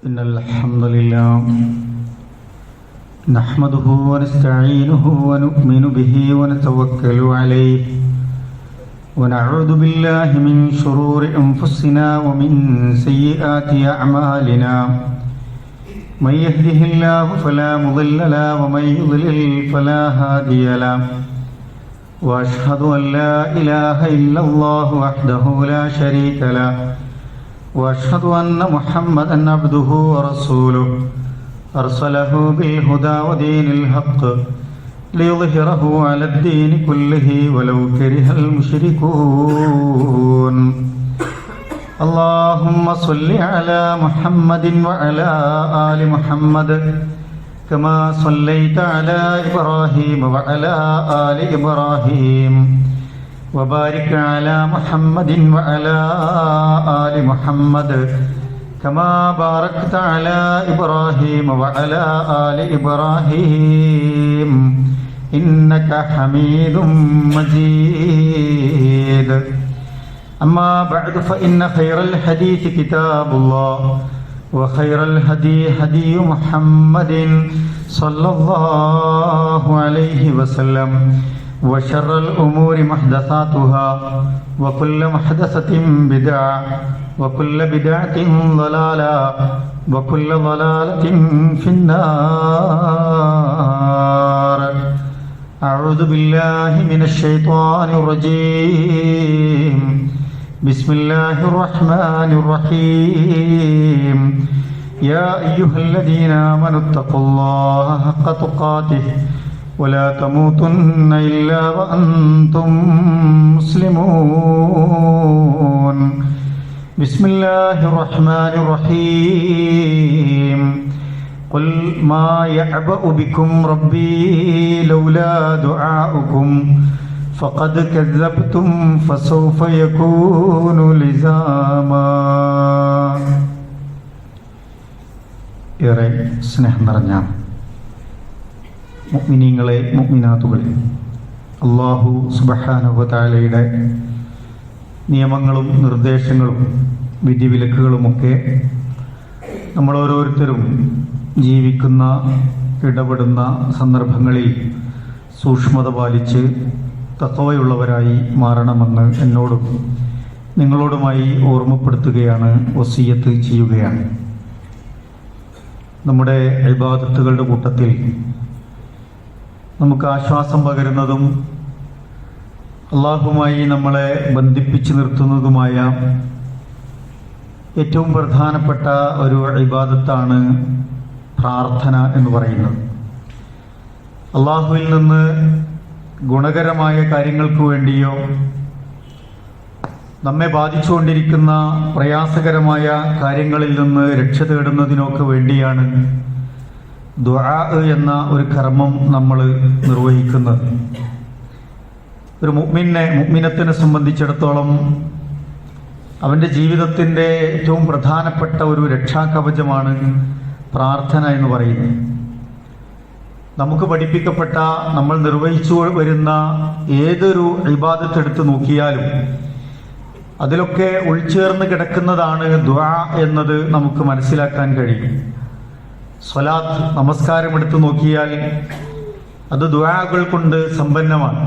إن الحمد لله نحمده ونستعينه ونؤمن به ونتوكل عليه ونعوذ بالله من شرور أنفسنا ومن سيئات أعمالنا من يهده الله فلا مضل له ومن يضلل فلا هادي له وأشهد أن لا إله إلا الله وحده لا شريك له وأشهد أن محمدًا عبده ورسوله أرسله بالهدى ودين الحق ليظهره على الدين كله ولو كره المشركون اللهم صل على محمد وعلى آل محمد كما صليت على إبراهيم وعلى آل إبراهيم وبارك على محمد وعلى آل محمد كما باركت على إبراهيم وعلى آل إبراهيم إنك حميد مجيد أما بعد فإن خير الحديث كتاب الله وخير الهدي هدي محمد صلى الله عليه وسلم وشر الأمور محدثاتها وكل محدثة بدعة وكل بدعة ضلالة وكل ضلالة في النار أعوذ بالله من الشيطان الرجيم بسم الله الرحمن الرحيم يا أيها الذين آمنوا اتقوا الله حق تقاته ولا تموتن إلا وأنتم مسلمون بسم الله الرحمن الرحيم قل ما يعبأ بكم ربي لولا دعاؤكم فقد كذبتم فسوف يكون لزاما ഏറെ സ്നേഹം നിറഞ്ഞ മുഅ്മിനീങ്ങളെ മുഅ്മിനാത്തുകളെ, അല്ലാഹു സുബ്ഹാനഹു വ തആലയുടെ നിയമങ്ങളും നിർദ്ദേശങ്ങളും വിധിവിലക്കുകളുമൊക്കെ നമ്മൾ ഓരോരുത്തരും ജീവിക്കുന്ന ഇടപെടുന്ന സന്ദർഭങ്ങളിൽ സൂക്ഷ്മത പാലിച്ച് തഖ്വയുള്ളവരായി മാറണമെന്ന് എന്നോടും നിങ്ങളോടുമായി ഓർമ്മപ്പെടുത്തുകയാണ്, വസിയ്യത്ത് ചെയ്യുകയാണ്. നമ്മുടെ ഇബാദത്തുകളുടെ കൂട്ടത്തിൽ നമുക്ക് ആശ്വാസം പകരുന്നതും അല്ലാഹുവുമായി നമ്മളെ ബന്ധിപ്പിച്ചു നിർത്തുന്നതുമായ ഏറ്റവും പ്രധാനപ്പെട്ട ഒരു ഇബാദത്താണ് പ്രാർത്ഥന എന്ന് പറയുന്നത്. അല്ലാഹുവിൽ നിന്ന് ഗുണകരമായ കാര്യങ്ങൾക്ക് വേണ്ടിയോ നമ്മെ ബാധിച്ചുകൊണ്ടിരിക്കുന്ന പ്രയാസകരമായ കാര്യങ്ങളിൽ നിന്ന് രക്ഷ തേടുന്നതിനൊക്കെ വേണ്ടിയാണ് ദുആ എന്ന ഒരു കർമ്മം നമ്മൾ നിർവഹിക്കുന്നത്. ഒരു മുഅ്മിനത്തിനെ സംബന്ധിച്ചിടത്തോളം അവൻ്റെ ജീവിതത്തിൻ്റെ ഏറ്റവും പ്രധാനപ്പെട്ട ഒരു രക്ഷാകവചമാണ് പ്രാർത്ഥന എന്ന് പറയുന്നത്. നമുക്ക് പഠിപ്പിക്കപ്പെട്ട, നമ്മൾ നിർവഹിച്ചു വരുന്ന ഏതൊരു ഇബാദത്ത് എടുത്ത് നോക്കിയാലും അതിലൊക്കെ ഉൾച്ചേർന്ന് കിടക്കുന്നതാണ് ദുആ എന്നത് നമുക്ക് മനസ്സിലാക്കാൻ കഴിയും. സ്വലാത്ത്, നമസ്കാരം എടുത്തു നോക്കിയാൽ അത് ദുആകൾ കൊണ്ട് സമ്പന്നമാണ്.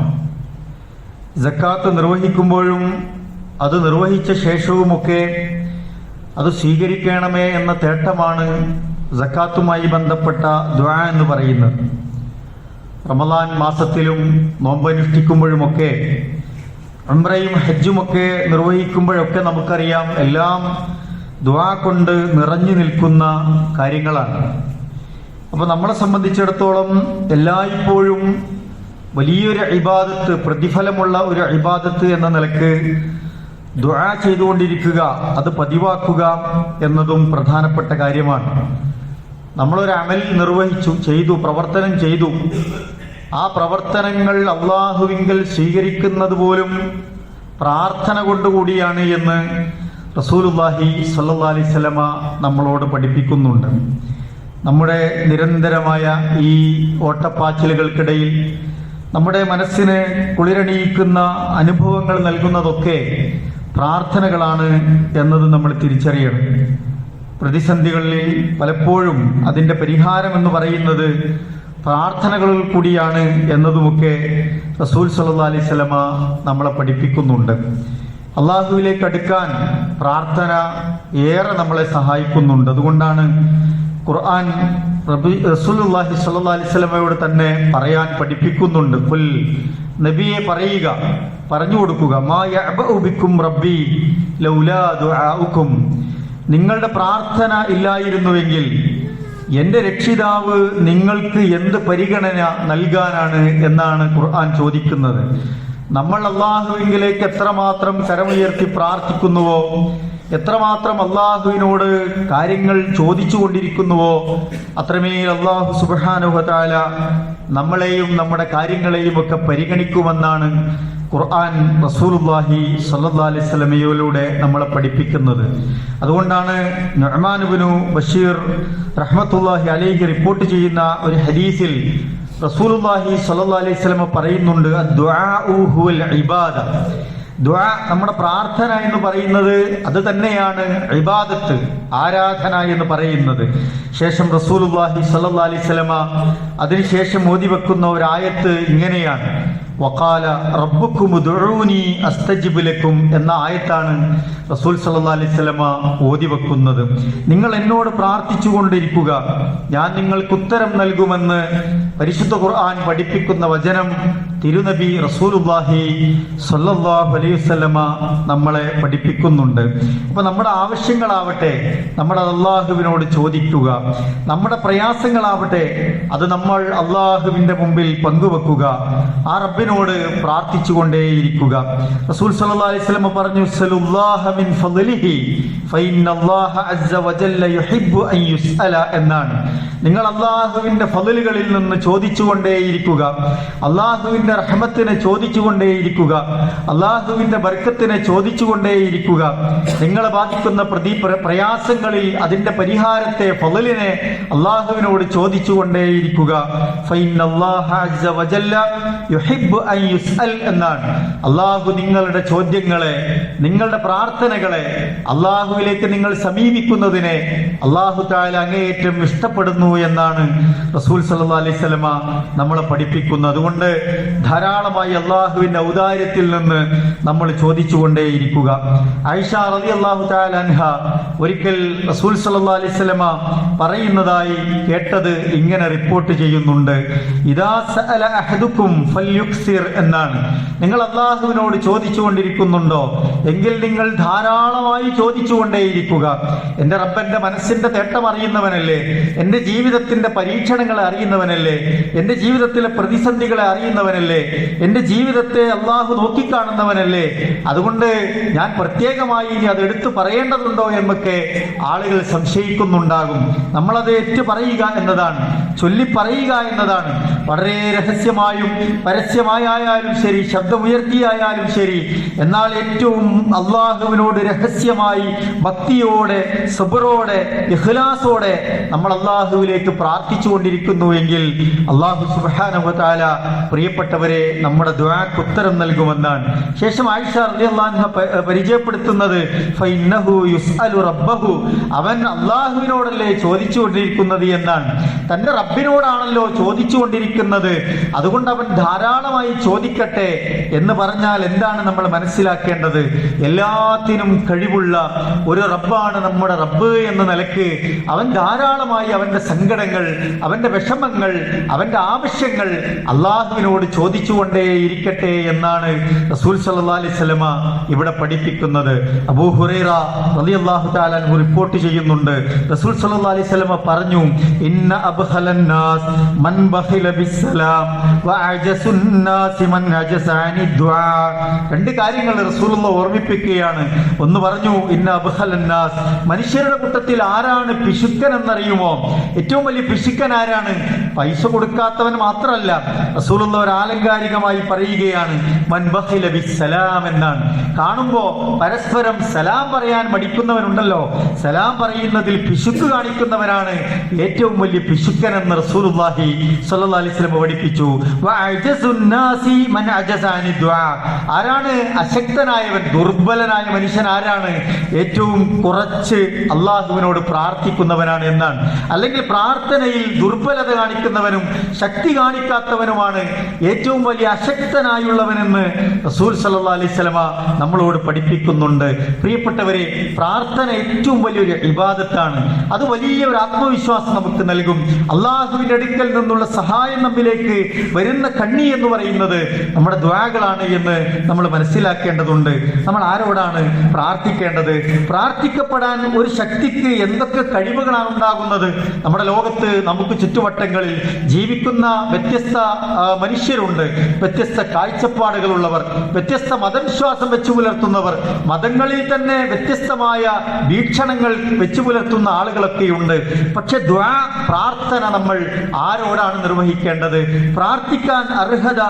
സക്കാത്ത് നിർവഹിക്കുമ്പോഴും അത് നിർവഹിച്ച ശേഷവുമൊക്കെ അത് സ്വീകരിക്കണമേ എന്ന തേട്ടമാണ് സക്കാത്തുമായി ബന്ധപ്പെട്ട ദുആ എന്ന് പറയുന്നത്. റമളാൻ മാസത്തിലും നോമ്പനുഷ്ഠിക്കുമ്പോഴുമൊക്കെ ഉംറയും ഹജ്ജുമൊക്കെ നിർവഹിക്കുമ്പോഴൊക്കെ നമുക്കറിയാം എല്ലാം ദുആ കൊണ്ട് നിറഞ്ഞു നിൽക്കുന്ന കാര്യങ്ങളാണ്. അപ്പോൾ നമ്മളെ സംബന്ധിച്ചിടത്തോളം എല്ലായ്പ്പോഴും വലിയൊരു ഇബാദത്ത്, പ്രതിഫലമുള്ള ഒരു ഇബാദത്ത് എന്ന നിലക്ക് ദുആ ചെയ്തുകൊണ്ടിരിക്കുക, അത് പതിവാക്കുക എന്നതും പ്രധാനപ്പെട്ട കാര്യമാണ്. നമ്മളൊരു അമൽ ചെയ്തു, പ്രവർത്തനം ചെയ്തു, ആ പ്രവർത്തനങ്ങൾ അല്ലാഹുവിങ്കൽ സ്വീകരിക്കുന്നത് പോലും പ്രാർത്ഥന കൊണ്ടുകൂടിയാണ് എന്ന് റസൂലുള്ളാഹി സ്വല്ലല്ലാഹി അലൈഹി വസല്ലമ നമ്മളോട് പഠിപ്പിക്കുന്നുണ്ട്. നമ്മുടെ നിരന്തരമായ ഈ ഓട്ടപ്പാച്ചിലുകൾക്കിടയിൽ നമ്മുടെ മനസ്സിന് കുളിരണിയിക്കുന്ന അനുഭവങ്ങൾ നൽകുന്നതൊക്കെ പ്രാർത്ഥനകളാണ് എന്നത് നമ്മൾ തിരിച്ചറിയണം. പ്രതിസന്ധികളിൽ പലപ്പോഴും അതിൻ്റെ പരിഹാരം എന്ന് പറയുന്നത് പ്രാർത്ഥനകളിൽ കൂടിയാണ് എന്നതുമൊക്കെ റസൂൽ സല്ലല്ലാഹു അലൈഹി വസല്ലമ നമ്മളെ പഠിപ്പിക്കുന്നുണ്ട്. അള്ളാഹുവിലേക്ക് അടുക്കാൻ പ്രാർത്ഥന ഏറെ നമ്മളെ സഹായിക്കുന്നുണ്ട്. അതുകൊണ്ടാണ് ഖുർആൻ റസൂലുള്ളാഹി സ്വല്ലല്ലാഹു അലൈഹി വസല്ലമയോട് തന്നെ പറയാൻ പഠിപ്പിക്കുന്നുണ്ട്. ഖുൽ, നബിയെ പറയുക, പറഞ്ഞു കൊടുക്കുക, മാ യഅബഉ ബിക്കും റബ്ബി ലൗലാ ദുആഉക്കും, നിങ്ങളുടെ പ്രാർത്ഥന ഇല്ലായിരുന്നുവെങ്കിൽ എൻ്റെ രക്ഷിതാവ് നിങ്ങൾക്ക് എന്ത് പരിഗണന നൽകാനാണ് എന്നാണ് ഖുർആൻ ചോദിക്കുന്നത്. നമ്മൾ അള്ളാഹുവിലേക്ക് എത്രമാത്രം കരമുയർത്തി പ്രാർത്ഥിക്കുന്നുവോ, എത്രമാത്രം അള്ളാഹുവിനോട് കാര്യങ്ങൾ ചോദിച്ചു കൊണ്ടിരിക്കുന്നുവോ, അത്രമേൽ അള്ളാഹു സുബ്ഹാനഹു വ തആല നമ്മളെയും നമ്മുടെ കാര്യങ്ങളെയും ഒക്കെ പരിഗണിക്കുമെന്നാണ് ഖുർആൻ റസൂലുള്ളാഹി സ്വല്ലല്ലാഹു അലൈഹി വസല്ലമയിലൂടെ നമ്മളെ പഠിപ്പിക്കുന്നത്. അതുകൊണ്ടാണ് നുഅ്മാൻ ഇബ്നു ബഷീർ റഹ്മത്തുള്ളാഹി അലൈഹി റിപ്പോർട്ട് ചെയ്യുന്ന ഒരു ഹദീസിൽ റസൂലുള്ളാഹി സ്വല്ലല്ലാഹു അലൈഹി വസല്ലമ പറയുന്നുണ്ട്, അദ്ദുആഉ ഹുവൽ ഇബാദ, ദുആ, നമ്മുടെ പ്രാർത്ഥന എന്ന് പറയുന്നത് അത് തന്നെയാണ് ഇബാദത്ത്, ആരാധന എന്ന് പറയുന്നത്. ശേഷം റസൂലുള്ളാഹി സ്വല്ലല്ലാഹു അലൈഹി വസല്ലമ അതിനുശേഷം ഓതി വെക്കുന്ന ഒരു ആയത്ത് ഇങ്ങനെയാണ്, വഖാല റബ്ബുക്കും ഉദ്ഉനി അസ്തജിബ് ലക്കും എന്ന ആയത്താണ് റസൂൽ സല്ലല്ലാഹു അലൈഹി വസല്ലമ ഓതി വെക്കുന്നത്. നിങ്ങൾ എന്നോട് പ്രാർത്ഥിച്ചുകൊണ്ടിരിക്കുക, ഞാൻ നിങ്ങൾക്ക് ഉത്തരം നൽകുമെന്ന് പരിശുദ്ധ ഖുർആൻ പഠിപ്പിക്കുന്ന വചനം തിരുനബി റസൂലുള്ളാഹി സ്വല്ലല്ലാഹു അലൈഹി വസല്ലമ നമ്മളെ പഠിപ്പിക്കുന്നുണ്ട്. അപ്പൊ നമ്മുടെ ആവശ്യങ്ങളാവട്ടെ നമ്മുടെ അള്ളാഹുവിനോട് ചോദിക്കുക, നമ്മുടെ പ്രയാസങ്ങളാവട്ടെ അത് നമ്മൾ അള്ളാഹുവിന്റെ മുമ്പിൽ പങ്കുവെക്കുക, ആ റബ്ബിനോട് പ്രാർത്ഥിച്ചുകൊണ്ടേയിരിക്കുക. റസൂൽ സല്ലല്ലാഹു അലൈഹി വസല്ലമ പറഞ്ഞു, സലുല്ലാഹ മിൻ ഫളിഹി ഫഇന്നല്ലാഹ അസ്സ വജല്ല യുഹിബ്ബു അൻ യുസ്അല എന്നാണ്. നിങ്ങൾ അള്ളാഹുവിന്റെ ഫളിലുകളിൽ നിന്ന് ചോദിച്ചുകൊണ്ടേയിരിക്കുക, അള്ളാഹുവിന്റെ റഹ്മത്തിനെ ചോദിച്ചുകൊണ്ടേയിരിക്കുക, അള്ളാഹുവിന്റെ ബർക്കത്തിനെ ചോദിച്ചുകൊണ്ടേയിരിക്കുക. നിങ്ങളെ ബാധിക്കുന്ന പ്രയാസങ്ങളിൽ അതിന്റെ പരിഹാരത്തെ, ഫളിലിനെ അള്ളാഹുവിനോട് ചോദിച്ചുകൊണ്ടേയിരിക്കുക. ഫഇന്നല്ലാഹ അസ്സ വജല്ല യുഹിബ്ബു അൻ യുസ്അൽ എന്നാണ്. അള്ളാഹു നിങ്ങളുടെ ചോദ്യങ്ങളെ, നിങ്ങളുടെ പ്രാർത്ഥനകളെ, അള്ളാഹുവിലേക്ക് നിങ്ങൾ സമീപിക്കുന്നതിനെ അള്ളാഹു തആല അങ്ങേയറ്റം ഇഷ്ടപ്പെടുന്നു എന്നാണ് റസൂൽ സല്ലല്ലാഹു അലൈഹി വസല്ലമ നമ്മളെ പഠിപ്പിക്കുന്നത്. അതുകൊണ്ട് ധാരാളമായി അള്ളാഹുവിന്റെ ഔദാര്യത്തിൽ നിന്ന് നമ്മൾ ചോദിച്ചുകൊണ്ടേയിരിക്കുക. ആയിഷ റളിയല്ലാഹു തആല അൻഹ ഒരിക്കൽ റസൂൽ സല്ലല്ലാഹു അലൈഹി വസല്ലമ പറയുന്നതായി കേട്ടത് ഇങ്ങനെ റിപ്പോർട്ട് ചെയ്യുന്നുണ്ട്, ഇദാ സഅല അഹദുക്കും ഫൽയുക്സിർ എന്നാണ്. നിങ്ങൾ അള്ളാഹുവിനോട് ചോദിച്ചുകൊണ്ടിരിക്കുന്നുണ്ടോ എങ്കിൽ നിങ്ങൾ ധാരാളമായി ചോദിച്ചുകൊണ്ടേയിരിക്കുക. എൻ്റെ റബ്ബന്റെ മനസ്സിന്റെ തേട്ടം അറിയുന്നവനല്ലേ, എൻ്റെ ജീവിതത്തിന്റെ പരീക്ഷണങ്ങളെ അറിയുന്നവനല്ലേ, എൻ്റെ ജീവിതത്തിലെ പ്രതിസന്ധികളെ അറിയുന്നവനല്ലേ, എൻ്റെ ജീവിതത്തെ അള്ളാഹു നോക്കിക്കാണുന്നവനല്ലേ. അതുകൊണ്ട് ഞാൻ പ്രത്യേകമായി ഇനി അത് എടുത്തു പറയേണ്ടതുണ്ടോ എന്നൊക്കെ ആളുകൾ സംശയിക്കുന്നുണ്ടാകും. നമ്മളത് ഏറ്റു പറയുക എന്നതാണ്, ചൊല്ലി പറയുക എന്നതാണ്. വളരെ രഹസ്യമായും പരസ്യമായാലും ശരി, ശബ്ദമുയർത്തിയായാലും ശരി, എന്നാൽ ഏറ്റവും അള്ളാഹുവിനോട് രഹസ്യമായി ഭക്തിയോടെ, സബ്റോടെ, ഇഖ്ലാസോടെ നമ്മൾ അള്ളാഹുവിലേക്ക് പ്രാർത്ഥിച്ചുകൊണ്ടിരിക്കുന്നുവെങ്കിൽ അള്ളാഹു സുബ്ഹാനഹു വ തആല പ്രിയപ്പെട്ടവരെ നമ്മുടെ ദുആക്ക് ഉത്തരം നൽകുമെന്നാണ്. ശേഷം ആയിഷ റളിയല്ലാഹു അൻഹ പരിചയപ്പെടുത്തുന്നത്, ഫഇന്നഹു യുസ്അലു റബ്ബഹു, അവൻ അള്ളാഹുവിനോടല്ലേ ചോദിച്ചുകൊണ്ടിരിക്കുന്നത് എന്നാണ്. തന്റെ റബ്ബിനോടാണല്ലോ ചോദിച്ചുകൊണ്ടിരിക്കുന്നത്, അതുകൊണ്ട് അവൻ ധാരാളമായി ചോദിക്കട്ടെ എന്ന് പറഞ്ഞാൽ എന്താണ് നമ്മൾ മനസ്സിലാക്കേണ്ടത്? എല്ലാത്തിനും കഴിവുള്ള ഒരു റബ്ബാണ് നമ്മുടെ റബ്ബ് എന്ന നിലക്ക് അവൻ ധാരാളമായി അവന്റെ സങ്കടങ്ങൾ, അവന്റെ വിഷമങ്ങൾ, അവന്റെ ആവശ്യങ്ങൾ അള്ളാഹുവിനോട് ചോദിച്ചുകൊണ്ടേയിരിക്കട്ടെ എന്നാണ് റസൂൽ സല്ലല്ലാഹു അലൈഹി വസല്ലമ ഇവിടെ പഠിപ്പിക്കുന്നത്. അബൂ ഹുറൈറ റളിയല്ലാഹു തആല അൻഹു റിപ്പോർട്ട് ചെയ്യുന്നുണ്ട്, റസൂൽ സല്ലല്ലാഹു അലൈഹി വസല്ലമ പറഞ്ഞു, ഇന്ന അബ്ഖലൻ നാസ് മൻ ബഖില ബിസ്സലാം വഅജസുൻ നാസ് മൻ അജസ അനി ദുആ. രണ്ട് കാര്യങ്ങൾ റസൂലുള്ളാഹി ഓർമ്മിപ്പിക്കുകയാണ്. ഒന്ന് പറഞ്ഞു, ഇന്ന അബ്ഖലൻ നാസ്, മനുഷ്യരുടെ കൂട്ടത്തിൽ ആരാണ് പിശുക്കൻ എന്നറിയുമോ? ഏറ്റവും വലിയ പിശുക്കൻ ആരാണ്? പൈസ കൊടുക്കാത്തവൻ മാത്രമല്ല, റസൂലുള്ള ഒരു ആലങ്കാരികമായി പറയുകയാണ്, മൻ ബഖില ബിസ്സലാം എന്നാണ്. കാണുമ്പോ പരസ്പരം സലാം പറയാൻ മടിക്കുന്നവനുണ്ടല്ലോ, സലാം പറയുന്നതിൽ പിശുക്ക് കാണിക്കുന്നവനാണ് ഏറ്റവും വലിയ പിശുക്കൻ എന്ന് റസൂലുള്ളാഹി സ്വല്ലല്ലാഹി അലൈഹി വസല്ലം പഠിപ്പിച്ചു. വഅജസുന്നാസി മൻ അജസ അനി ദുആ. ആരാണ് അശക്തനായവൻ, ദുർബലനായ മനുഷ്യൻ ആരാണ്? ഏറ്റവും കുറച്ച് അള്ളാഹുവിനോട് പ്രാർത്ഥിക്കുന്നവനാണ് എന്നാണ്. അല്ലെങ്കിൽ പ്രാർത്ഥനയിൽ ദുർബലത കാണിക്കുന്നവനും ശക്തി കാണിക്കാത്തവനുമാണ് ഏറ്റവും വലിയ അശക്തനായുള്ളവനെന്ന് റസൂൽ സല്ലല്ലാഹു അലൈഹി വസല്ലമ നമ്മളോട് പഠിപ്പിക്കുന്നുണ്ട്. പ്രിയപ്പെട്ടവരെ, പ്രാർത്ഥന ഏറ്റവും വലിയൊരു ഇബാദത്താണ്. അത് വലിയ ഒരു ആത്മവിശ്വാസം നമുക്ക് നൽകും. അള്ളാഹുവിന്റെ അടുക്കൽ നിന്നുള്ള സഹായം നമ്മിലേക്ക് വരുന്ന കണ്ണി എന്ന് പറയുന്നത് നമ്മുടെ ദുആകളാണ് എന്ന് നമ്മൾ മനസ്സിലാക്കേണ്ടതുണ്ട്. നമ്മൾ ആരോടാണ് പ്രാർത്ഥിക്കേണ്ടത്? പ്രാർത്ഥിക്കപ്പെടാൻ ഒരു ശക്തിക്ക് എന്തൊക്കെ കഴിവുകളാണ് ഉണ്ടാകുന്നത്? നമ്മുടെ ലോകത്ത് നമുക്ക് ചുറ്റുവട്ടങ്ങളിൽ ജീവിക്കുന്ന വ്യത്യസ്ത മനുഷ്യരുണ്ട്, വ്യത്യസ്ത കാഴ്ചപ്പാടുകളുള്ളവർ, വ്യത്യസ്ത മതവിശ്വാസം വെച്ചു പുലർത്തുന്നവർ, മതങ്ങളിൽ തന്നെ വ്യത്യസ്തമായ വീക്ഷണങ്ങൾ വെച്ചു പുലർത്തുന്ന ആളുകളൊക്കെയുണ്ട്. പക്ഷെ ദുആ, പ്രാർത്ഥന നമ്മൾ ആരോടാണ് നിർവഹിക്കേണ്ടത്? പ്രാർത്ഥിക്കാൻ അർഹത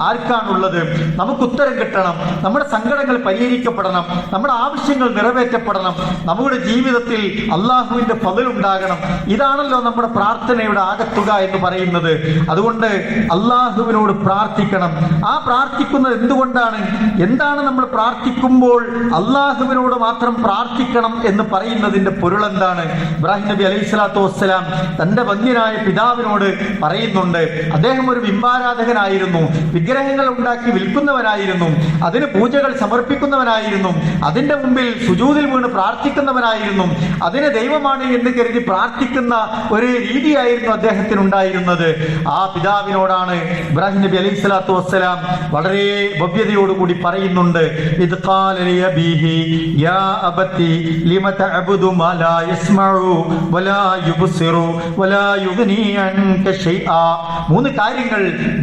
ആർക്കാണുള്ളത്? നമുക്ക് ഉത്തരം കിട്ടണം, നമ്മുടെ സങ്കടങ്ങൾ പരിഹരിക്കപ്പെടണം, നമ്മുടെ ആവശ്യങ്ങൾ നിറവേറ്റപ്പെടണം, നമ്മുടെ ജീവിതത്തിൽ അള്ളാഹുവിന്റെ ഫضൽ ഉണ്ടാകണം. ഇതാണല്ലോ നമ്മുടെ പ്രാർത്ഥനയുടെ ആകത്തുക എന്ന് പറയുന്നത്. അതുകൊണ്ട് അള്ളാഹുവിനോട് പ്രാർത്ഥിക്കണം. ആ പ്രാർത്ഥിക്കുന്നത് എന്തുകൊണ്ടാണ്? എന്താണ് നമ്മൾ പ്രാർത്ഥിക്കുമ്പോൾ അള്ളാഹുവിനോട് മാത്രം പ്രാർത്ഥിക്കണം എന്ന് പറയുന്നതിന്റെ പൊരുൾ എന്താണ്? ഇബ്രാഹിം നബി അലൈഹി സ്വലാത്തു വസ്സലാം തന്റെ വന്യനായ പിതാവിനോട് പറയുന്നുണ്ട്. അദ്ദേഹം ഒരു ബിംബാരാധകനായിരുന്നു, വിഗ്രഹങ്ങൾ ഉണ്ടാക്കി വിൽക്കുന്നവനായിരുന്നു, അതിന് പൂജകൾ സമർപ്പിക്കുന്നവനായിരുന്നു, അതിന്റെ മുമ്പിൽ സുജൂദിൽ വീണ് പ്രാർത്ഥിക്കുന്നവനായിരുന്നു, അതിന് ദൈവമാണ് എന്ന് കരുതി പ്രാർത്ഥിക്കുന്ന ഒരു രീതിയായിരുന്നു അദ്ദേഹത്തിന് ഉണ്ടായിരുന്നത്. ആ പിതാവിനോടാണ് ഇബ്രാഹിം നബി അലൈഹി സ്വലാത്തു വസ്സലാം വളരെ ഭവ്യതയോടുകൂടി പറയുന്നുണ്ട്, ഇത് ഖാല ലിഅബീഹി യാ അബതി ലിമ തഅബുദു മാ ലാ യസ്മഉ വലാ യുബ്സിറു വലാ യുഗ്നി അൻക ശൈആ. മൂന്ന് കാര്യങ്ങൾ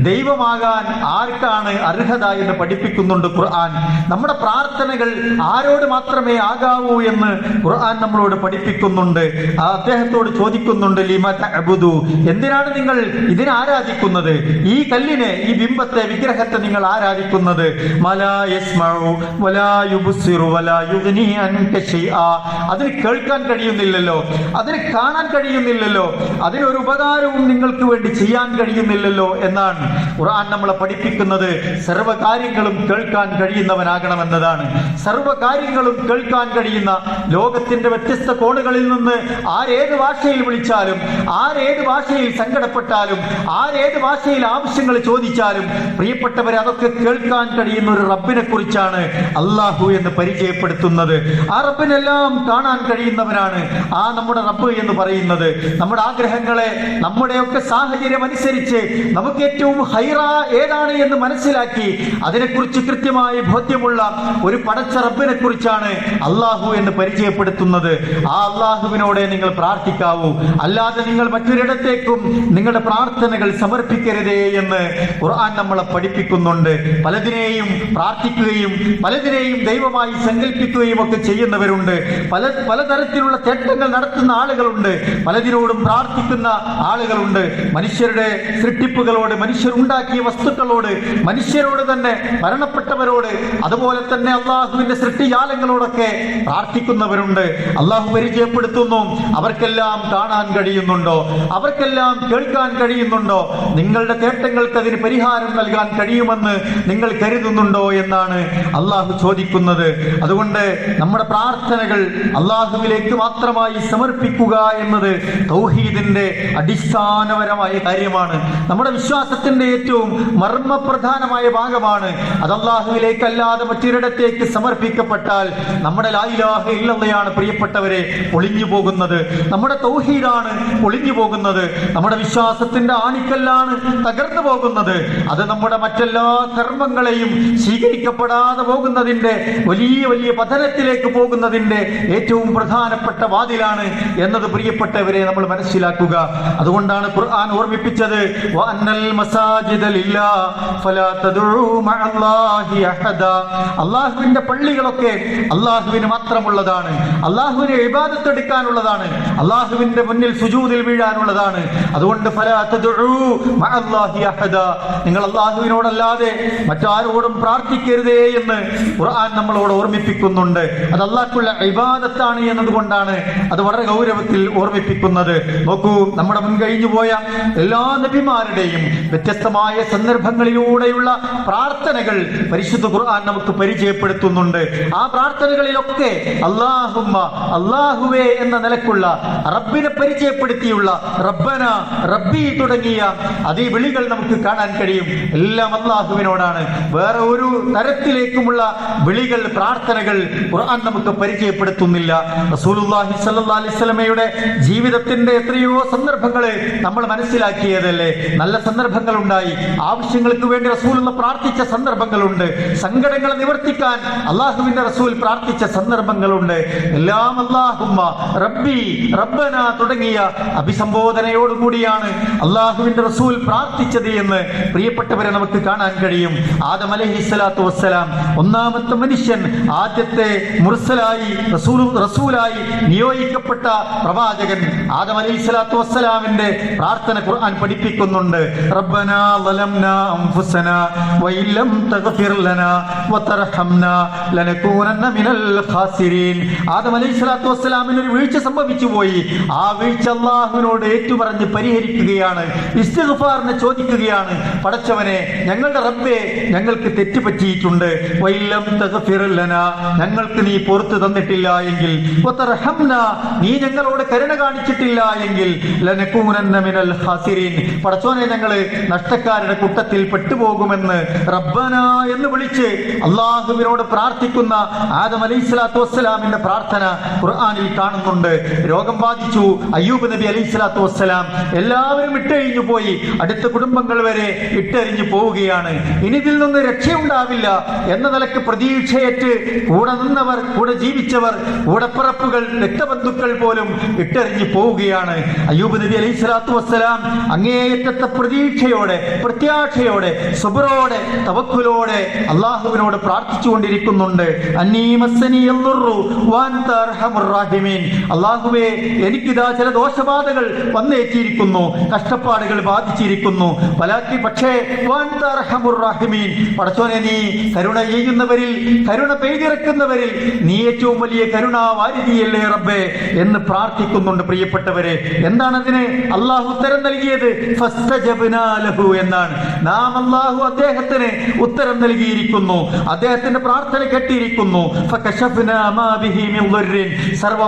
ദൈവമാകാൻ ആർക്കാണ് അർഹത എന്ന് പഠിപ്പിക്കുന്നുണ്ട് ഖുർആൻ. നമ്മുടെ പ്രാർത്ഥനകൾ ആരോട് മാത്രമേ ആകാവൂ എന്ന് ഖുർആൻ നമ്മളോട് പഠിപ്പിക്കുന്നുണ്ട്. അദ്ദേഹത്തോട് ചോദിക്കുന്നുണ്ട്, ലിമ തഅബുദു, എന്തിനാണ് നിങ്ങൾ ഇതിനെ ആരാധിക്കുന്നത്? ഈ കല്ലിനെ, ഈ ബിംബത്തെ, വിഗ്രഹത്തെ നിങ്ങൾ ആരാധിക്കുന്നത്? മലാ യസ്മഉ വലാ യുബ്സിറു വലാ യുഗ്നി അൻക ശൈആ. അതിന് കേൾക്കാൻ കഴിയുന്നില്ലല്ലോ, അതിന് കാണാൻ കഴിയുന്നില്ലല്ലോ, അതിനൊരു ഉപകാരവും നിങ്ങൾക്ക് വേണ്ടി ചെയ്യാൻ കഴിയുന്നില്ലല്ലോ എന്നാണ് ഖുർആൻ നമ്മളെ പഠിപ്പിക്കുന്നത്. സർവ്വകാര്യങ്ങളും കേൾക്കാൻ കഴിയുന്നവനാകണമെന്നതാണ്. സർവ്വകാര്യങ്ങളും കേൾക്കാൻ കഴിയുന്ന, ലോകത്തിന്റെ വ്യത്യസ്ത കോണുകളിൽ നിന്ന് ആരേത് ഭാഷയിൽ വിളിച്ചാലും, ആരേത് ഭാഷയിൽ സങ്കടപ്പെട്ടാലും, ആരേത് ഭാഷയിൽ ആവശ്യങ്ങൾ ചോദിച്ചാലും, പ്രിയപ്പെട്ടവരെ, അതൊക്കെ കേൾക്കാൻ കഴിയുന്ന ഒരു റബ്ബിനെ കുറിച്ചാണ് അള്ളാഹു എന്ന് പരിചയപ്പെടുത്തുന്നത്. ആ റബ്ബിനെല്ലാം കാണാൻ കഴിയുന്നവനാണ് ആ നമ്മുടെ റബ്ബ് എന്ന് പറയുന്നത്. നമ്മുടെ ആഗ്രഹങ്ങളെ നമ്മുടെയൊക്കെ സാഹചര്യം അനുസരിച്ച് നമുക്ക് ഏറ്റവും ഹൈറ ഏതാണ് എന്ന് മനസ്സിലാക്കി അതിനെക്കുറിച്ച് കൃത്യമായി ബോധ്യമുള്ള ഒരു പടച്ച റബ്ബിനെ കുറിച്ചാണ് അള്ളാഹു എന്ന് പരിചയപ്പെടുത്തുന്നത്. ആ അള്ളാഹുവിനോടെ നിങ്ങൾ പ്രാർത്ഥിക്കാവൂ, അല്ലാതെ നിങ്ങൾ മറ്റൊരിടത്തേക്കും നിങ്ങളുടെ പ്രാർത്ഥനകൾ സമർപ്പിക്കരുതേ എന്ന് ഖുർആൻ നമ്മളെ പഠിപ്പിക്കുന്നുണ്ട്. പലതിനെയും പ്രാർത്ഥിക്കുകയും പലതിനെയും ദൈവമായി സങ്കല്പിക്കുകയും ഒക്കെ ചെയ്യുന്നവരുണ്ട്. പലതരത്തിലുള്ള തേട്ടങ്ങൾ നടത്തുന്ന ആളുകളുണ്ട്, പലതിനോടും പ്രാർത്ഥിക്കുന്ന ആളുകളുണ്ട്. മനുഷ്യരുടെ സൃഷ്ടിപ്പുകളോട്, മനുഷ്യരുണ്ടാക്കിയ വസ്തുക്കളോട്, മനുഷ്യരോട് തന്നെ, മരണപ്പെട്ടവരോട്, അതുപോലെ തന്നെ അള്ളാഹുവിന്റെ സൃഷ്ടിജാലങ്ങളോടൊക്കെ പ്രാർത്ഥിക്കുന്നവരുണ്ട്. അള്ളാഹു പരിചയപ്പെടുത്തുന്നു, അവർക്കെല്ലാം കാണാൻ കഴിയുന്നുണ്ടോ? അവർക്കെല്ലാം കേൾക്കാൻ കഴിയുന്നുണ്ടോ? നിങ്ങളുടെ തേട്ടങ്ങൾക്ക് അതിന് പരിഹാരം നൽകാൻ കഴിയുമെന്ന് നിങ്ങൾ കരുതുന്നുണ്ടോ എന്നാണ് അള്ളാഹു ചോദിക്കുന്നത്. അതുകൊണ്ട് നമ്മുടെ പ്രാർത്ഥനകൾ അള്ളാഹുവിലേക്ക് മാത്രമായി സമർപ്പിക്കുക എന്നത് തൗഹീദിന്റെ അടിസ്ഥാനപരമായ കാര്യമാണ്. നമ്മുടെ വിശ്വാസത്തിന്റെ ഏറ്റവും മർമ്മപ്രധാനമായ ഭാഗമാണ്. അത് അല്ലാഹുവിലേക്കല്ലാതെ മറ്റൊരിടത്തേക്ക് സമർപ്പിക്കപ്പെട്ടാൽ നമ്മുടെ ലാ ഇലാഹ ഇല്ലല്ലാഹയാണ് പ്രിയപ്പെട്ടവരെ ഒളിഞ്ഞു പോകുന്നത്. നമ്മുടെ തൗഹീദാണ് ഒളിഞ്ഞു പോകുന്നത്. നമ്മുടെ വിശ്വാസത്തിന്റെ ആണിക്കല്ലാണ് തകർന്നു പോകുന്നത്. അത് നമ്മുടെ മറ്റെല്ലാ കർമ്മങ്ങളെയും സ്വീകരിക്കപ്പെടാതെ പോകുന്നതിന്റെ വലിയ വലിയ പതനത്തിലേക്ക് പോകുന്നതിന്റെ ഏറ്റവും പ്രധാനപ്പെട്ട വാതിലാണ് എന്നത് പ്രിയപ്പെട്ടവരെ നമ്മൾ മനസ്സിലാക്കുക. അതുകൊണ്ടാണ് ഖുർആൻ ഓർമ്മിപ്പിച്ചത്, വഅന്നൽ മസാജിദ ലില്ലാഹ് ഫലാ തദ്ഉ മഅല്ലാഹി അഹദ. അല്ലാഹുവിന്റെ പള്ളികളൊക്കെ അല്ലാഹുവിന് മാത്രമുള്ളതാണ്, അല്ലാഹുവിനെ ഇബാദത്ത് എടുക്കാനുള്ളതാണ്, അല്ലാഹുവിന്റെ മുന്നിൽ സുജൂദിൽ വീഴാനുള്ളതാണ്. അതുകൊണ്ട് അതുകൊണ്ട് ഫലാ തദ്ഉ മഅല്ലാഹി അഹദ, നിങ്ങൾ അല്ലാഹുവിനോടല്ലാതെ മറ്റാരോടും പ്രാർത്ഥിക്കരുതേ എന്ന് ഖുർആൻ നമ്മളോട് ഓർമ്മിപ്പിക്കുന്നുണ്ട്. അത് അല്ലാഹുവിനുള്ള ഇബാദത്താണ് എന്നതുകൊണ്ടാണ് അത് വളരെ ഗൗരവത്തിൽ ഓർമ്മിപ്പിക്കുന്നത്. നോക്കൂ, നമ്മുടെ മുൻകഴിഞ്ഞു പോയ എല്ലാ നബിമാരുടെയും വ്യത്യസ്തമായ സന്ദർഭങ്ങളിലൂടെയുള്ള പ്രാർത്ഥനകൾ പരിശുദ്ധ ഖുർആൻ നമുക്ക് പരിചയപ്പെടുത്തുന്നുണ്ട്. ആ പ്രാർത്ഥനകളിലൊക്കെ അല്ലാഹുമ്മ, അല്ലാഹുവേ എന്ന നിലക്കുള്ള റബ്ബിനെ പരിചയപ്പെടുത്തിയുള്ള റബ്ബന, റബ്ബി തുടങ്ങിയ അതേ വിളികൾ നമുക്ക് കാണാൻ കഴിയും. എല്ലാം അല്ലാഹുവിനോടാണ്. വേറെ ഒരു തരത്തിലേക്കുമുള്ള വിളികൾ, പ്രാർത്ഥനകൾ ഖുർആൻ നമുക്ക് പരിചയപ്പെടുത്തുന്നില്ല. റസൂലുള്ളാഹി സ്വല്ലല്ലാഹി അലൈഹി വസല്ലമയുടെ ജീവിതത്തിന്റെ എത്രയോ സന്ദർഭങ്ങൾ നമ്മൾ മനസ്സിലാക്കിയതല്ലേ. നല്ല സന്ദർഭങ്ങൾ ഉണ്ടായി, ആവശ്യങ്ങൾക്ക് വേണ്ടി റസൂലുള്ള പ്രാർത്ഥിച്ച സന്ദർഭങ്ങളുണ്ട്, സങ്കടങ്ങളെ നിവർത്തിക്കാൻ അല്ലാഹുവിന്റെ റസൂൽ പ്രാർത്ഥിച്ച സന്ദർഭങ്ങളുണ്ട്. എല്ലാം അല്ലാഹുമ്മ, റബ്ബി, റബ്ബന തുടങ്ങിയ അഭിസംബോധനയോടുകൂടിയാണ് അല്ലാഹുവിന്റെ റസൂൽ പ്രാർത്ഥിച്ചത് എന്ന് പ്രിയപ്പെട്ടവരെ നമുക്ക് കാണാൻ കഴിയും. ആദം അലൈഹിസ്സലാത്തു വസ്സലാം ഒന്നാമത്തെ മനുഷ്യൻ, ആദ്യത്തെ മുർസലായി റസൂലായി നിയോഗിക്കപ്പെട്ട പ്രവാചകൻ ആദം അലൈഹിസ്സലാത്തു വസ്സലാമിന്റെ പ്രാർത്ഥന ഖുർആൻ പഠിപ്പിക്കുന്നുണ്ട്. റബ്ബനാ ളലംനാ അൻഫുസനാ വഇല്ലം തഗ്ഫിർ ലനാ വതർഹംനാ ലനകൂനന്ന മിനൽ ഖാസിരീൻ. ആദം അലൈഹിസ്സലാത്തു വസ്സലാമിന് ഒരു വീഴ്ച സംഭവിച്ചു പോയി. ആ വീഴ്ച അല്ലാഹുവിനോട് ഏറ്റുപറഞ്ഞ് പരിഹരിക്കുകയാണ്, ഇസ്തിഗ്ഫാറിനെ ചോദിക്കുകയാണ്. പടച്ചവനെ, ഞങ്ങളുടെ റബ്ബേ, ഞങ്ങൾക്ക് തെറ്റ് പറ്റിയിട്ടുണ്ട്. വഇല്ലം തഗ്ഫിർ ലനാ, ഞങ്ങൾക്ക് നീ പുറത്തു തന്നിട്ടില്ല എങ്കിൽ, വതർഹംനാ, നീ ഞങ്ങളോട് കരുണ കാണിച്ചിട്ടില്ല എങ്കിൽ, ലനകൂനന്ന മിനൽ ഖാസിരീൻ, പടച്ചോനെ, ഞങ്ങള് നഷ്ടക്കാരുടെ കൂട്ടത്തിൽ പെട്ടുപോകുമെന്ന് റബ്ബന എന്ന് വിളിച്ച് അല്ലാഹുവിനോട് പ്രാർത്ഥിക്കുന്ന ആദം അലൈഹിസ്സലാത്തു വസ്സലാമിന്റെ പ്രാർത്ഥന ഖുർആനിൽ കാണുന്നുണ്ട്. രോഗം ബാധിച്ചു അയ്യൂബ് നബി അലൈഹിസ്സലാത്തു വസ്സലാം. എല്ലാവരും ഇട്ടെറിഞ്ഞു പോയി, അടുത്ത കുടുംബങ്ങൾ വരെ ഇട്ടെറിഞ്ഞു പോവുകയാണ്. ഇനി ഇതിൽ നിന്ന് രക്ഷയുണ്ടാവില്ല എന്ന നിലക്ക് പ്രതീക്ഷയേറ്റ് കൂടെ നിന്നവർ, കൂടെ ജീവിച്ചവർ, കൂടപ്പിറപ്പുകൾ, രക്തബന്ധുക്കൾ പോലും ഇട്ടെറിഞ്ഞു പോവുകയാണ്. അയ്യൂബ് നബി അലൈഹിസ്സലാത്തു വസ്സലാം അങ്ങേയറ്റത്തെ പ്രതീക്ഷയോടെ, പ്രത്യാശയോടെ, സുബ്റോടെ, തവക്കുലോടെ അല്ലാഹുവിനോട് പ്രാർത്ഥിച്ചുകൊണ്ടിരിക്കുന്നുണ്ട്. അല്ലാഹുവേ, എനിക്കിതാ ചില ദോഷബാധകൾ വന്നേറ്റിയിരിക്കുന്നു, കഷ്ടപ്പാടുകൾ ബാധിച്ചിരിക്കുന്നു. പക്ഷേ പടച്ചോനെ, നീ കരുണ ചെയ്യുന്നവരിൽ, കരുണ പെയ്തിറക്കുന്നവരിൽ നീ ഏറ്റവും വലിയ കരുണാവാരിധിയല്ലേ റബ്ബേ എന്ന് പ്രാർത്ഥിക്കുന്നുണ്ട്. പ്രിയപ്പെട്ടവരെ, എന്താണ് അതിന് അല്ലാഹു ഉത്തരം നൽകിയത്? ഫസ്തജബ്നാ ലഹു എന്നാണ്. നാം അല്ലാഹു അദ്ദേഹത്തിന് ഉത്തരം നൽകിയിരിക്കുന്നു, അദ്ദേഹത്തിന്റെ പ്രാർത്ഥന കേട്ടിരിക്കുന്നു. ഫകശഫ്നാ മാ ബിഹി മിൻ ദുർരിൻ, സർവ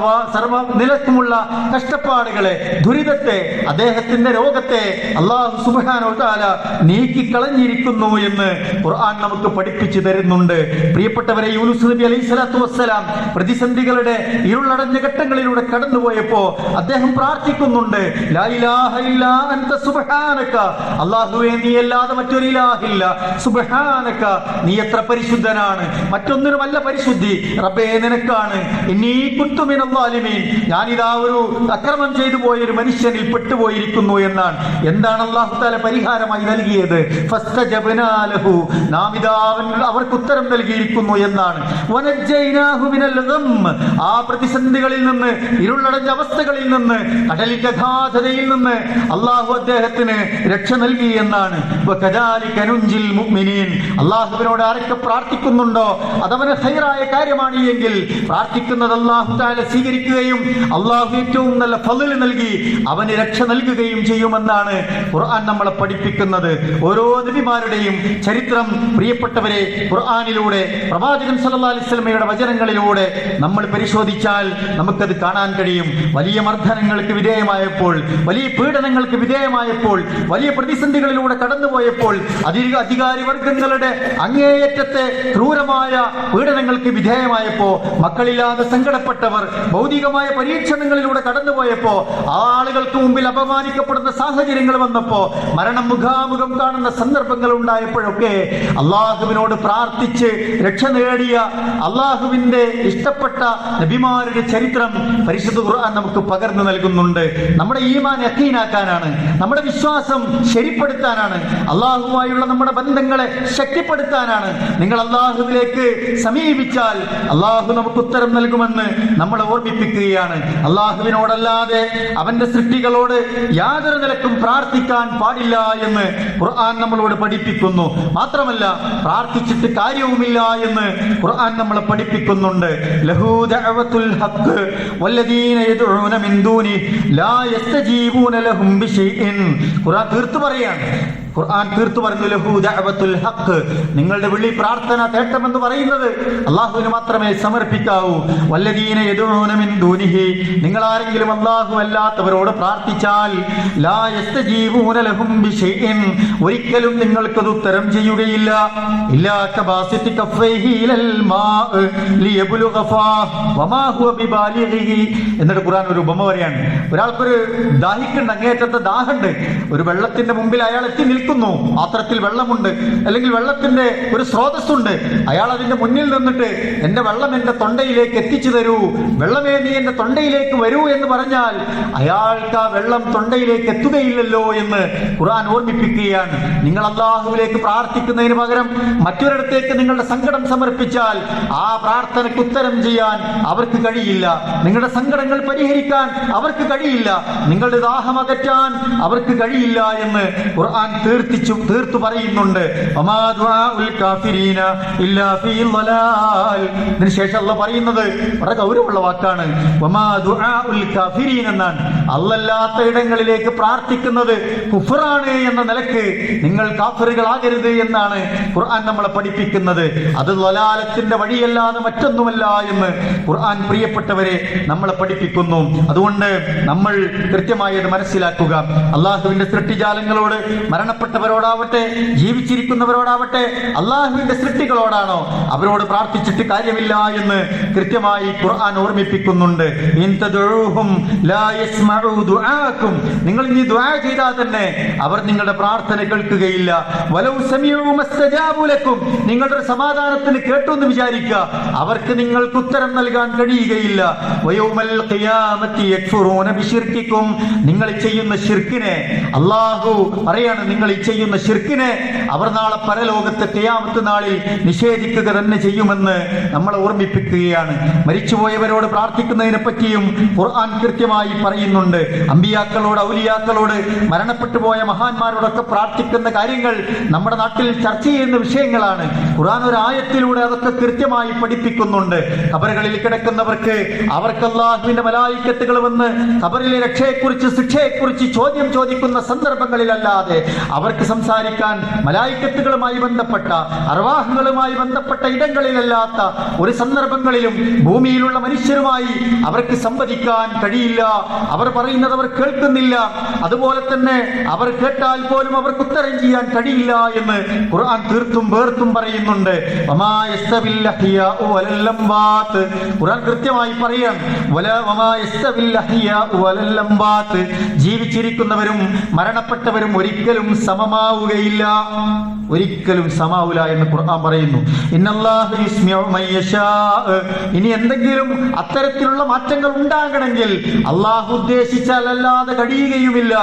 നിലക്കുമുള്ള കഷ്ടപ്പാടുകളെ, ദുരിതത്തെ, അദ്ദേഹത്തിന്റെ രോഗത്തെ അല്ലാഹു സുബ്ഹാനഹു വ തആല നീക്കിക്കളഞ്ഞിരിക്കുന്നു എന്ന് ഖുർആൻ നമുക്ക് പഠിപ്പിച്ചു തരുന്നുണ്ട്. പ്രിയപ്പെട്ടവരെ, യൂനുസ് നബി അലൈഹിസ്സലാത്തു വസ്സലാം പ്രതിസന്ധികളുടെ ഇരുളടഞ്ഞ ഘട്ടങ്ങളിലൂടെ കടന്നുപോയപ്പോ അദ്ദേഹം പ്രാർത്ഥിക്കുന്നുണ്ട്, ലാ ഇലാഹ ഇല്ലാ അൻത സുബ്ഹാനക, അല്ലാഹുവേ, നീ അല്ലാതെ മറ്റൊരു ഇലാഹില്ല, സുബ്ഹാനക, നീ എത്ര പരിശുദ്ധനാണ്, മറ്റൊന്നിനുമല്ല പരിശുദ്ധി, റബ്ബേ നിനക്കാണ്. ഇന്നീ കുന്തു മിനൽ ളാലിമീൻ, ഞാനിതാ ഒരു അക്രമം ചെയ്തു പോയ ഒരു മനുഷ്യനിൽ പെട്ടുപോയിരിക്കുന്നു എന്നാണ്. എന്താണ് അല്ലാഹു തആല പരിഹാരമായി നൽകിയത്? ഫസ്തജബ്നാ ലഹു, നാം ഇതാ അവർക്ക് ഉത്തരം നൽകിയിരിക്കുന്നു എന്നാണ്. വനജ്ജൈനാഹു മിനൽ ഗം, ആ പ്രതിസന്ധികളിൽ നിന്ന്, ഇരുളടഞ്ഞ അവസ്ഥകളിൽ നിന്ന്, കടലിന്റെ അഗാധതയിൽ നിന്ന് അല്ലാഹു അദ്ദേഹത്തിന് രക്ഷ നൽകി എന്നാണ്. വകദാലിക നുൻജിൽ മുഅ്മിനീൻ, അല്ലാഹുവിനോട് ആരൊക്കെ പ്രാർത്ഥിക്കുന്നുണ്ടോ അതവന് ഖൈറായ കാര്യമാണ് എങ്കിൽ പ്രാർത്ഥിക്കുന്നത് അല്ലാഹു തആല സ്വീകരിക്കുകയും അല്ലാഹു ഏറ്റവും നല്ല ഫളൽ നൽകി അവന് രക്ഷ നൽകുകയും ചെയ്യുമെന്നാണ് ഖുർആൻ നമ്മളെ പഠിപ്പിക്കുന്നത്. ഓരോ നബിമാരുടെയും ചരിത്രം പ്രിയപ്പെട്ടവരെ ഖുർആനിലൂടെ, പ്രവാചകൻ സല്ലല്ലാഹു അലൈഹി വസല്ലമയുടെ വചനങ്ങളിലൂടെ നമ്മൾ പരിശോധിച്ചാൽ നമുക്കത് കാണാൻ കഴിയും. വലിയ മർദ്ദനങ്ങൾക്ക് വിധേയമായപ്പോൾ, വലിയ പീഡനങ്ങൾക്ക് വിധേയമായപ്പോൾ, വലിയ പ്രതിസന്ധികളിലൂടെ കടന്നുപോയപ്പോൾ, അധികാരി വർഗങ്ങളുടെ അങ്ങേയറ്റത്തെ ക്രൂരമായ പീഡനങ്ങൾക്ക് വിധേയമായപ്പോ, മക്കളില്ലാതെ സങ്കടപ്പെട്ടവർ, ഭൗതികമായ പരീക്ഷണങ്ങളിലൂടെ കടന്നുപോയപ്പോ, ആളുകൾക്ക് മുമ്പിൽ അപമാനിക്കപ്പെടുന്ന സാഹചര്യങ്ങൾ വന്നപ്പോ, മരണം മുഖാമുഖം കാണുന്ന സന്ദർഭങ്ങൾ ഉണ്ടായപ്പോഴൊക്കെ അള്ളാഹുവിനോട് പ്രാർത്ഥിച്ച് രക്ഷ നേടിയ അള്ളാഹുവിന്റെ ഇഷ്ടപ്പെട്ട നബിമാരുടെ ചരിത്രം പരിശുദ്ധ ഖുർആൻ നമുക്ക് പകർന്നു നൽകുന്നുണ്ട്. നമ്മുടെ ഈമാൻ യഖീനാക്കാനാണ്, നമ്മുടെ വിശ്വാസം ശരിപ്പെടുത്താനാണ്, അള്ളാഹുവുമായുള്ള നമ്മുടെ ബന്ധങ്ങളെ ശക്തിപ്പെടുത്താനാണ്. നിങ്ങൾ അള്ളാഹുവിലേക്ക് സമീപിച്ചാൽ അള്ളാഹു നമുക്ക് ഉത്തരം നൽകുമെന്ന് നമ്മളെ ഓർമ്മിപ്പിക്കുകയാണ്. അള്ളാഹുവിനോടല്ലാതെ, അവന്റെ സൃഷ്ടികളോട് യാതൊരു നിലക്കും പ്രാർത്ഥിക്കാൻ പാടില്ല എന്ന് ഖുർആൻ നമ്മളോട് പഠിപ്പിക്കുന്നു. മാത്രമല്ല പ്രാർത്ഥിച്ചിട്ട് കാര്യവുമില്ല എന്ന് ഖുർആൻ നമ്മളെ പഠിപ്പിക്കുന്നുണ്ട്. ലഹു ദഅവത്തുൽ ഹഖ് വല്ലദീന യദ്ഊന മിൻ ദൂനി ലാ യസ്തജീബൂന ലഹും ബിശൈഇൻ. ഖുർആൻ തീർത്തു പറയാണ്, ഖുർആൻ തീർത്തു പറഞ്ഞു ലഹു ദഅവത്തുൽ ഹഖ്, നിങ്ങളുടെ വിളി പ്രാർത്ഥന തേട്ടമെന്ന് പറയുന്നത് അല്ലാഹുവിന് മാത്രമേ സമർപ്പിക്കാവൂ. വല്ലദീന യദ്ഊന മിൻ ദൂനിഹി, നിങ്ങൾ ആരെങ്കിലും അല്ലാഹു അല്ലാത്തവരോട് പ്രാർത്ഥിച്ചാൽ ലാ യസ്തജീബൂന ലഹും ബിശൈഇൻ, ഒരിക്കലും നിങ്ങൾക്കത് ഉത്തരം ചെയ്യുകയില്ല. ഇല്ലാ കബാസിതി കഫൈഹി ഇലൽ മാഅ ലിയബ്ലുഗ ഫാഹ് വമാ ഹുവ ബിബാലിഗിഹി. എന്നിട്ട് ഖുർആൻ ഒരു ഉപമ പറയാണ്. ഒരാൾക്കൊരു ദാഹിക്കുണ്ട്, അങ്ങേയറ്റത്തെ ദാഹമുണ്ട്. ഒരു വെള്ളത്തിന്റെ മുമ്പിൽ അയാൾ എത്തി നിൽക്കുന്നു. പാത്രത്തിൽ വെള്ളമുണ്ട്, അല്ലെങ്കിൽ വെള്ളത്തിന്റെ ഒരു സ്രോതസ്സുണ്ട്. അയാൾ അതിന്റെ മുന്നിൽ നിന്നിട്ട് എന്റെ വെള്ളം എന്റെ തൊണ്ടയിലേക്ക് എത്തിച്ചു തരൂ, വെള്ളമേ നീ എന്റെ തൊണ്ടയിലേക്ക് വരൂ എന്ന് പറഞ്ഞാൽ അയാൾക്ക് ആ വെള്ളം തൊണ്ടയിലേക്ക് എത്തുകയില്ലല്ലോ എന്ന് ഖുർആൻ ഓർമ്മിപ്പിക്കുകയാണ്. നിങ്ങൾ അല്ലാഹുവിലേക്ക് പ്രാർത്ഥിക്കുന്നതിന് പകരം മറ്റൊരിടത്തേക്ക് നിങ്ങളുടെ സങ്കടം സമർപ്പിച്ചാൽ ആ പ്രാർത്ഥനയ്ക്ക് ഉത്തരം ചെയ്യാൻ അവർക്ക് കഴിയില്ല. നിങ്ങളുടെ സങ്കടങ്ങൾ പരിഹരിക്കാൻ അവർക്ക് കഴിയില്ല. നിങ്ങളുടെ ദാഹം അകറ്റാൻ അവർക്ക് കഴിയില്ല എന്ന് ഖുർആൻ തീർത്തു പറയുന്നുണ്ട്. ഇതിനുശേഷം അല്ലാഹ് പറയുന്നത് വളരെ ഗൗരവമുള്ള വാക്കാണ്. എന്നാണ്. അല്ലാത്ത ഇടങ്ങളിലേക്ക് പ്രാർത്ഥിക്കുന്നത് കുഫറാണ് എന്ന നിലക്ക് നിങ്ങൾ കാഫിറുകളാകരുത് എന്നാണ് ഖുർആൻ നമ്മളെ പഠിപ്പിക്കുന്നത്. അത് ളലാലത്തിന്റെ വഴിയല്ലാതെ മറ്റൊന്നുമല്ല എന്ന് ഖുർആൻ പ്രിയപ്പെട്ടവരെ നമ്മളെ പഠിപ്പിക്കുന്നു. അതുകൊണ്ട് നമ്മൾ കൃത്യമായി അത് മനസ്സിലാക്കുക. അള്ളാഹുവിന്റെ സൃഷ്ടിജാലങ്ങളോട്, മരണപ്പെട്ടവരോടാവട്ടെ ജീവിച്ചിരിക്കുന്നവരോടാവട്ടെ, അള്ളാഹുവിന്റെ സൃഷ്ടികളോടാണോ അവരോട് പ്രാർത്ഥിച്ചിട്ട് കാര്യമില്ല എന്ന് കൃത്യമായി ഖുർആൻ ഓർമ്മിപ്പിക്കുന്നുണ്ട്. നിങ്ങൾ ഇനി ദുആ ചെയ്താൽ തന്നെ അവർ നിങ്ങളുടെ പ്രാർത്ഥന കേൾക്കുകയില്ല. നിങ്ങളുടെ സമാധാനത്തിന് കേട്ടു എന്ന് വിചാരിക്കുക, അവർക്ക് നിങ്ങൾക്ക് ഉത്തരം നൽകാൻ കഴിയുകയില്ല. നിങ്ങൾ ചെയ്യുന്ന ശിർക്കിനെ അല്ലാഹു പറയാണ്, നിങ്ങൾ ഈ ചെയ്യുന്ന ശിർക്കിനെ അവർ നാളെ പരലോകത്തെ ഖിയാമത്ത് നാളിൽ നിഷേധിക്കുക തന്നെ ചെയ്യുമെന്ന് നമ്മളെ ഓർമ്മിപ്പിക്കുകയാണ്. മരിച്ചുപോയവരോട് പ്രാർത്ഥിക്കുന്നതിനെ പറ്റിയും ഖുർആൻ കൃത്യമായി പറയുന്നുണ്ട്. അമ്പിയാക്കളോട്, ഔലിയാക്കളോട്, മരണപ്പെട്ടു പോയ മഹാന്മാരോടൊക്കെ പ്രാർത്ഥിക്കുന്ന കാര്യങ്ങൾ നമ്മുടെ നാട്ടിൽ ചർച്ച ചെയ്യുന്ന വിഷയങ്ങളാണ്. ഖുർആൻ ഒരു ആയത്തിലൂടെ അതൊക്കെ കൃത്യമായി പഠിപ്പിക്കുന്നുണ്ട്. ഖബറുകളിൽ കിടക്കുന്നവർക്ക് അവർക്ക് അല്ലാഹുവിന്റെ മലായിക്കത്തുകൾ വന്ന് ഖബറിലെ രക്ഷയെക്കുറിച്ച്, ശിക്ഷയെക്കുറിച്ച് ചോദ്യം ചോദിക്കുന്ന സന്ദർഭങ്ങളിലല്ലാതെ അവർക്ക് സംസാരിക്കാൻ മലായിക്കത്തുകളുമായി ബന്ധപ്പെട്ട, അർവാഹുകളുമായി ബന്ധപ്പെട്ട ഇടങ്ങളിലല്ലാത്ത ഒരു സന്ദർഭങ്ങളിലും ഭൂമിയിലുള്ള മനുഷ്യരുമായി അവർക്ക് സംവദിക്കാൻ കഴിയില്ല. അവർ പറയുന്നത് അവർ കേൾക്കുന്നില്ല. അതുപോലെ തന്നെ അവർ കേട്ടാൽ പോലും അവർക്ക് ഉത്തരം ചെയ്യാൻ കഴിയില്ല എന്ന് ഖുർആൻ തീർത്തും വേർത്തും പറയുന്നുണ്ട്. ഖുർആൻ കൃത്യമായി പറയാം, ജീവിച്ചിരിക്കുന്നവരും മരണപ്പെട്ടവരും ഒരിക്കലും സമമാവുകയില്ല, ഒരിക്കലും സമാവില്ല എന്ന് ഖുർആൻ പറയുന്നു. ഇന്നല്ലാഹു യുസ്മിഉ മൻ യശാ. ഇനി എന്തെങ്കിലും അത്തരത്തിലുള്ള മാറ്റങ്ങൾ ഉണ്ടാകണമെങ്കിൽ അല്ലാഹു ഉദ്ദേശിച്ചാൽ അല്ലാതെ കഴിയുകയുമില്ല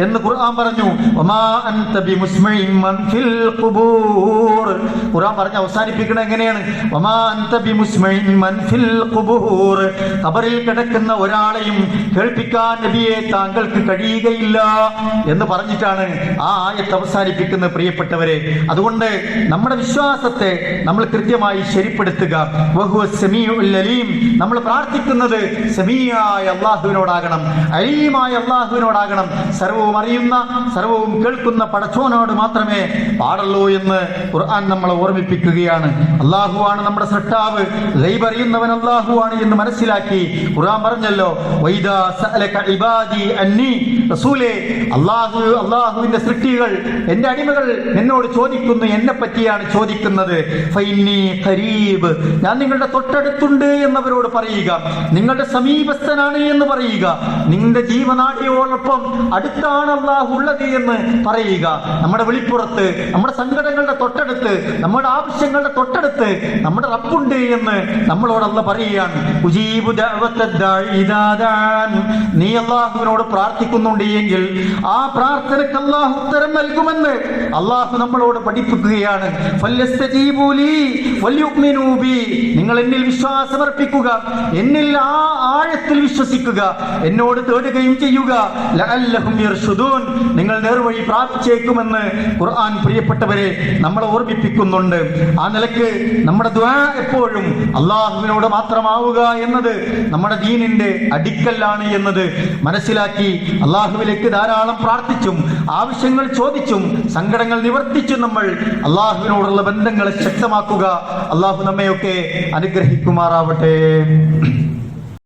എന്ന് ഖുർആൻ പറഞ്ഞു. വമാ അൻത ബിമുസ്മിഇൻ മൻ ഫിൽ ഖുബൂർ. ഖുർആൻ പറഞ്ഞ് അവസാനിപ്പിക്കുന്നത് എങ്ങനെയാണ്? വമാ അൻത ബിമുസ്മിഇൻ മൻ ഫിൽ ഖുബൂർ. ഖബറിൽ കിടക്കുന്ന ഒരാളെയും കേൾപ്പിക്കാൻ നബിയെ താങ്കൾക്ക് കഴിയുകയില്ല എന്ന് പറഞ്ഞിട്ടാണ് ആ ആയത്ത് അവസാനിപ്പിക്കുന്നത്. പ്രിയപ്പെട്ടവരെ, അതുകൊണ്ട് നമ്മുടെ വിശ്വാസത്തെ നമ്മൾ കൃത്യമായി ശരിപ്പെടുത്തുക. വഹുവ സമീഉൽ അലീം. നമ്മൾ പ്രാർത്ഥിക്കുന്നത് സമീആയ അല്ലാഹുവിനോടാകണം, അലീമായ അല്ലാഹുവിനോടാകണം. സർവവും അറിയുന്ന, സർവവും കേൾക്കുന്ന പടച്ചോനോട് മാത്രമേ പാടുള്ളൂ എന്ന് ഖുർആൻ നമ്മളെ ഓർമ്മിപ്പിക്കുകയാണ്. അല്ലാഹുവാണ് നമ്മുടെ സൃഷ്ടാവ്, ഗൈബ് അറിയുന്നവൻ അല്ലാഹുവാണ് എന്ന് മനസ്സിലാക്കി ഖുർആൻ പറഞ്ഞല്ലോ, വൈദാ സഅലക ഇബാദി അന്നി. റസൂലേ, അല്ലാഹുവിന്റെ സൃഷ്ടികൾ, എന്റെ അടിമകൾ എന്നോട് ചോദിക്കുന്നു, എന്നെ പറ്റിയാണ് ചോദിക്കുന്നത്. ഫൈന്നി ഖരീബ്. ഞാൻ നിങ്ങളുടെ തൊട്ടടുത്തുണ്ട് എന്നവരോട് പറയുക, നിങ്ങളുടെ സമീപസ്ഥനാണ് എന്ന് പറയുക, നിങ്ങളുടെ ജീവനാടിയോടൊപ്പം അടുത്താണ് അല്ലാഹു ഉള്ളത് എന്ന് പറയുക. നമ്മുടെ വെളിപ്പുറത്ത്, നമ്മുടെ സങ്കടങ്ങളുടെ തൊട്ടടുത്ത്, നമ്മുടെ ആവശ്യങ്ങളുടെ തൊട്ടടുത്ത് നമ്മുടെ റബ്ബുണ്ട് എന്ന് നമ്മളോട് അല്ലാഹു പറയുകയാണ്. ഉജീബു ദഅവത്തദ് ദാഇ ഇദാ ദഅൻ. നീ അല്ലാഹുവിനോട് പ്രാർത്ഥിക്കുന്നുണ്ട് എങ്കിൽ ആ പ്രാർത്ഥനയ്ക്ക് അല്ലാഹു ഉത്തരം നൽകുമെന്ന് അള്ളാഹു നമ്മളോട് പഠിപ്പിക്കുകയാണ്. ഫല്യസ്തജീബൂ ലീ വൽയുഅ്മിനൂ ബി. നിങ്ങൾ എന്നിൽ വിശ്വാസമർപ്പിക്കുക, എന്നിൽ ആഴത്തിൽ വിശ്വസിക്കുക, എന്നോട് തേടുകയും ചെയ്യുക. ലഅല്ലഹും യർഷുദൂൻ. നിങ്ങൾ നേർവഴി പ്രാപിച്ചേക്കുമെന്ന് ഖുർആൻ പ്രിയപ്പെട്ടവരെ നമ്മളെ ഓർമ്മിപ്പിക്കുന്നുണ്ട്. ആ നിലക്ക് നമ്മുടെ ദുആ എപ്പോഴും അള്ളാഹുവിനോട് മാത്രമാവുക എന്നത് നമ്മുടെ ദീനിന്റെ അടിക്കല്ലാണ് എന്നത് മനസ്സിലാക്കി അള്ളാഹുവിലേക്ക് ധാരാളം പ്രാർത്ഥിച്ചും ആവശ്യങ്ങൾ ചോദിച്ചും സങ്കടങ്ങൾ നിവർത്തിച്ചും നമ്മൾ അള്ളാഹുവിനോടുള്ള ബന്ധങ്ങളെ ശക്തമാക്കുക. അള്ളാഹു നമ്മയൊക്കെ അനുഗ്രഹിക്കുമാറാവട്ടെ.